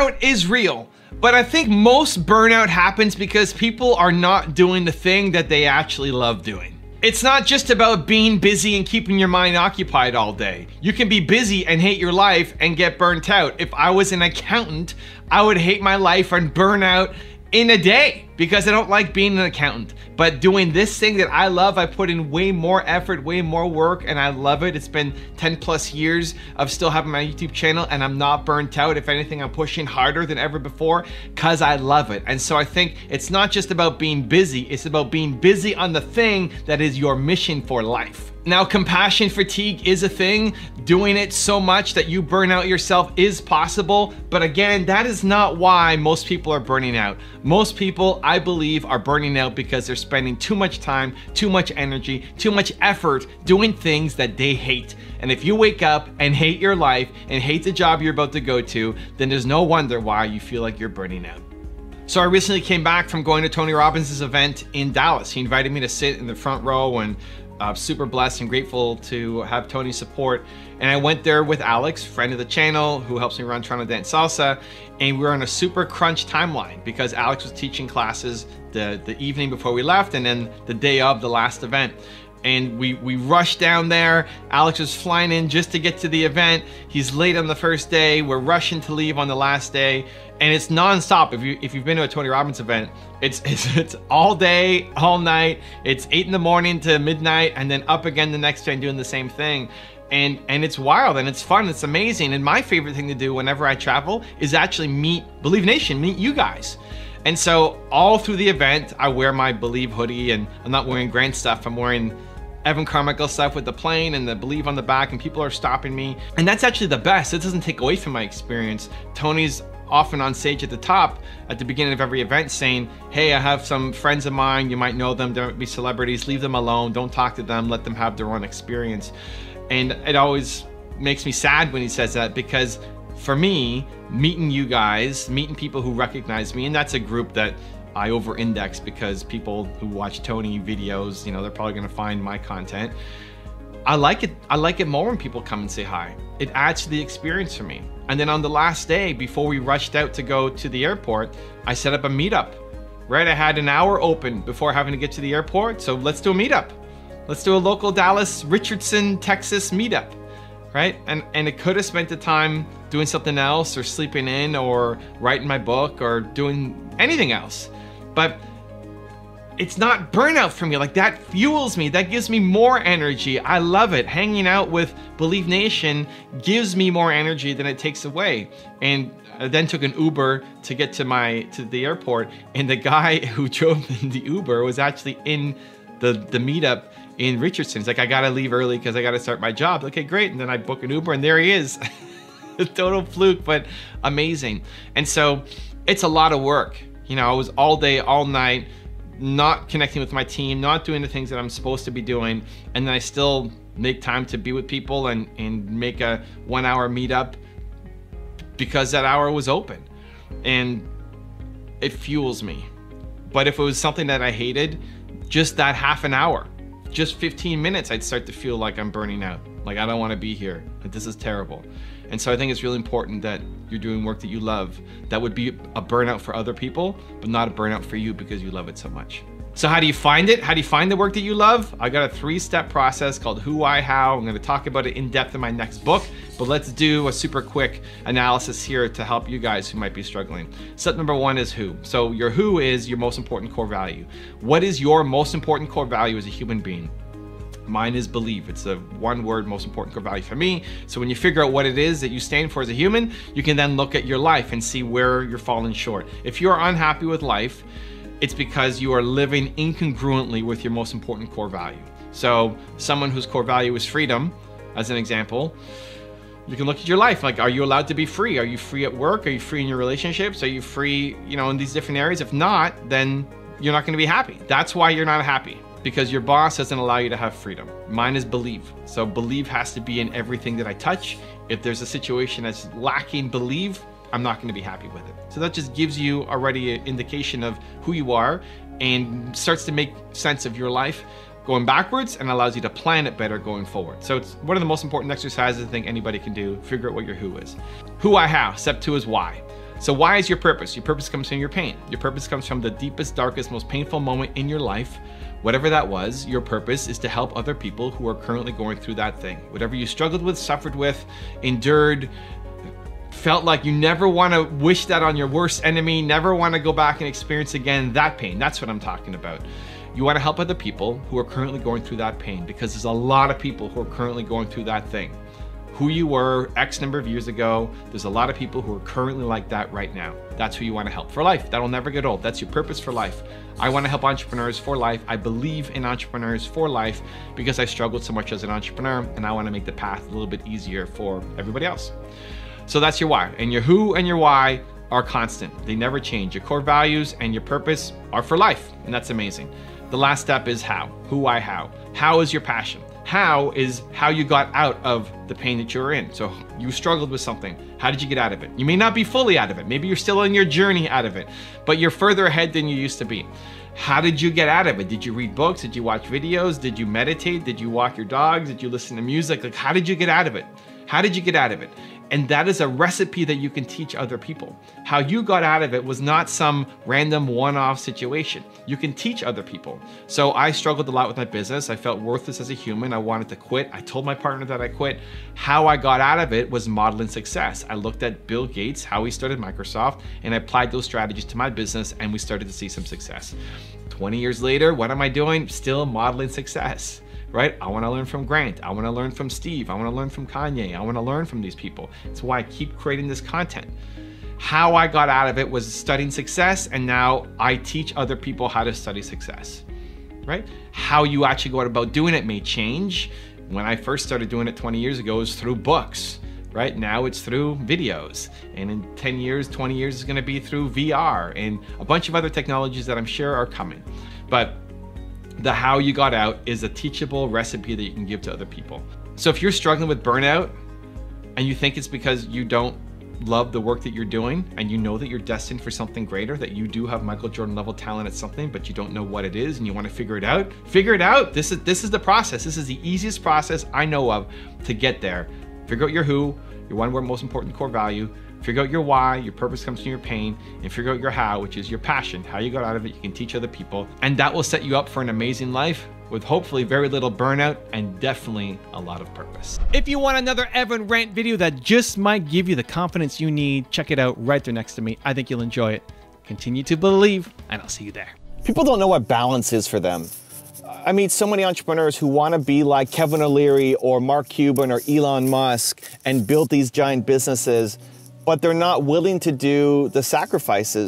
burnout is real, but I think most burnout happens because people are not doing the thing that they actually love doing. It's not just about being busy and keeping your mind occupied all day. You can be busy and hate your life and get burnt out. If I was an accountant, I would hate my life and burn out in a day because I don't like being an accountant. But doing this thing that I love, I put in way more effort, way more work, and I love it. It's been 10 plus years of still having my YouTube channel, and I'm not burnt out. If anything, I'm pushing harder than ever before because I love it. And so I think it's not just about being busy, it's about being busy on the thing that is your mission for life. Now, compassion fatigue is a thing. Doing it so much that you burn out yourself is possible. But again, that is not why most people are burning out. Most people, I believe, are burning out because they're spending too much time, too much energy, too much effort doing things that they hate. And if you wake up and hate your life and hate the job you're about to go to, then there's no wonder why you feel like you're burning out. So I recently came back from going to Tony Robbins' event in Dallas. He invited me to sit in the front row, and super blessed and grateful to have Tony's support. And I went there with Alex, friend of the channel, who helps me run Toronto Dance Salsa. And we were on a super crunch timeline because Alex was teaching classes the evening before we left, and then the day of the last event. And we rushed down there. Alex was flying in just to get to the event. He's late on the first day. We're rushing to leave on the last day. And it's nonstop. If you've been to a Tony Robbins event, it's all day, all night. It's 8 in the morning to midnight, and then up again the next day and doing the same thing. And it's wild and it's fun. It's amazing. And my favorite thing to do whenever I travel is actually meet Believe Nation, meet you guys. And so all through the event, I wear my Believe hoodie, and I'm not wearing Grant stuff. I'm wearing Evan Carmichael stuff with the plane and the Believe on the back, and people are stopping me. And that's actually the best. It doesn't take away from my experience. Tony's often on stage at the top at the beginning of every event saying, hey, I have some friends of mine, you might know them, they might be celebrities, leave them alone, don't talk to them, let them have their own experience. And it always makes me sad when he says that, because for me, meeting you guys, meeting people who recognize me, and that's a group that I over-index because people who watch Tony videos, you know, they're probably gonna find my content. I like it more when people come and say hi. It adds to the experience for me. And then on the last day, before we rushed out to go to the airport, I set up a meetup, right? I had an hour open before having to get to the airport, so let's do a meetup. Let's do a local Dallas, Richardson, Texas meetup, right? And it could have spent the time doing something else, or sleeping in, or writing my book, or doing anything else. But it's not burnout for me. Like, that fuels me. That gives me more energy. I love it. Hanging out with Believe Nation gives me more energy than it takes away. And I then took an Uber to get to the airport, and the guy who drove the Uber was actually in the meetup in Richardson. He's like, I gotta leave early because I gotta start my job. Okay, great. And then I book an Uber, and there he is. A total fluke, but amazing. And so it's a lot of work. You know, I was all day, all night, not connecting with my team, not doing the things that I'm supposed to be doing, and then I still make time to be with people and make a 1 hour meetup because that hour was open, and it fuels me. But if it was something that I hated, just that half an hour, just 15 minutes, I'd start to feel like I'm burning out. Like, I don't want to be here. Like, this is terrible. And so I think it's really important that you're doing work that you love. That would be a burnout for other people, but not a burnout for you because you love it so much. So how do you find it? How do you find the work that you love? I got a 3-step process called Who, Why, How. I'm going to talk about it in depth in my next book, but let's do a super quick analysis here to help you guys who might be struggling. Step number 1 is who. So your who is your most important core value. What is your most important core value as a human being? Mine is believe. It's the one word most important core value for me. So when you figure out what it is that you stand for as a human, you can then look at your life and see where you're falling short. If you're unhappy with life, it's because you are living incongruently with your most important core value. So someone whose core value is freedom, as an example, you can look at your life. Like, are you allowed to be free? Are you free at work? Are you free in your relationships? Are you free, you know, in these different areas? If not, then you're not going to be happy. That's why you're not happy. Because your boss doesn't allow you to have freedom. Mine is believe. So believe has to be in everything that I touch. If there's a situation that's lacking believe, I'm not gonna be happy with it. So that just gives you already an indication of who you are and starts to make sense of your life going backwards and allows you to plan it better going forward. So it's one of the most important exercises I think anybody can do. Figure out what your who is. Who, I, how. Step 2 is why. So why is your purpose? Your purpose comes from your pain. Your purpose comes from the deepest, darkest, most painful moment in your life. Whatever that was, your purpose is to help other people who are currently going through that thing. Whatever you struggled with, suffered with, endured, felt like you never want to wish that on your worst enemy, never want to go back and experience again that pain. That's what I'm talking about. You want to help other people who are currently going through that pain, because there's a lot of people who are currently going through that thing. Who you were X number of years ago, there's a lot of people who are currently like that right now. That's who you want to help for life. That'll never get old. That's your purpose for life. I want to help entrepreneurs for life. I believe in entrepreneurs for life because I struggled so much as an entrepreneur, and I want to make the path a little bit easier for everybody else. So that's your why. And your who and your why are constant. They never change. Your core values and your purpose are for life, and that's amazing. The last step is how. Who, why, how. How is your passion? How is how you got out of the pain that you were in. So you struggled with something. How did you get out of it? You may not be fully out of it. Maybe you're still on your journey out of it, but you're further ahead than you used to be. How did you get out of it? Did you read books? Did you watch videos? Did you meditate? Did you walk your dogs? Did you listen to music? Like, how did you get out of it? How did you get out of it? And that is a recipe that you can teach other people. How you got out of it was not some random one-off situation. You can teach other people. So I struggled a lot with my business. I felt worthless as a human. I wanted to quit. I told my partner that I quit. How I got out of it was modeling success. I looked at Bill Gates, how he started Microsoft, and I applied those strategies to my business, and we started to see some success. 20 years later, what am I doing? Still modeling success. Right? I want to learn from Grant. I want to learn from Steve. I want to learn from Kanye. I want to learn from these people. It's why I keep creating this content. How I got out of it was studying success, and now I teach other people how to study success. Right? How you actually go about doing it may change. When I first started doing it 20 years ago, it was through books. Right? Now it's through videos. And in 10 years, 20 years, it's going to be through VR and a bunch of other technologies that I'm sure are coming. But the how you got out is a teachable recipe that you can give to other people. So if you're struggling with burnout and you think it's because you don't love the work that you're doing, and you know that you're destined for something greater, that you do have Michael Jordan level talent at something, but you don't know what it is and you want to figure it out, figure it out. This is the process. This is the easiest process I know of to get there. Figure out your who, your one word most important core value. Figure out your why, your purpose comes from your pain, and figure out your how, which is your passion, how you got out of it. You can teach other people, and that will set you up for an amazing life with hopefully very little burnout and definitely a lot of purpose. If you want another Evan Rant video that just might give you the confidence you need, check it out right there next to me. I think you'll enjoy it. Continue to believe, and I'll see you there. People don't know what balance is for them. I meet so many entrepreneurs who want to be like Kevin O'Leary or Mark Cuban or Elon Musk and build these giant businesses, but they're not willing to do the sacrifices.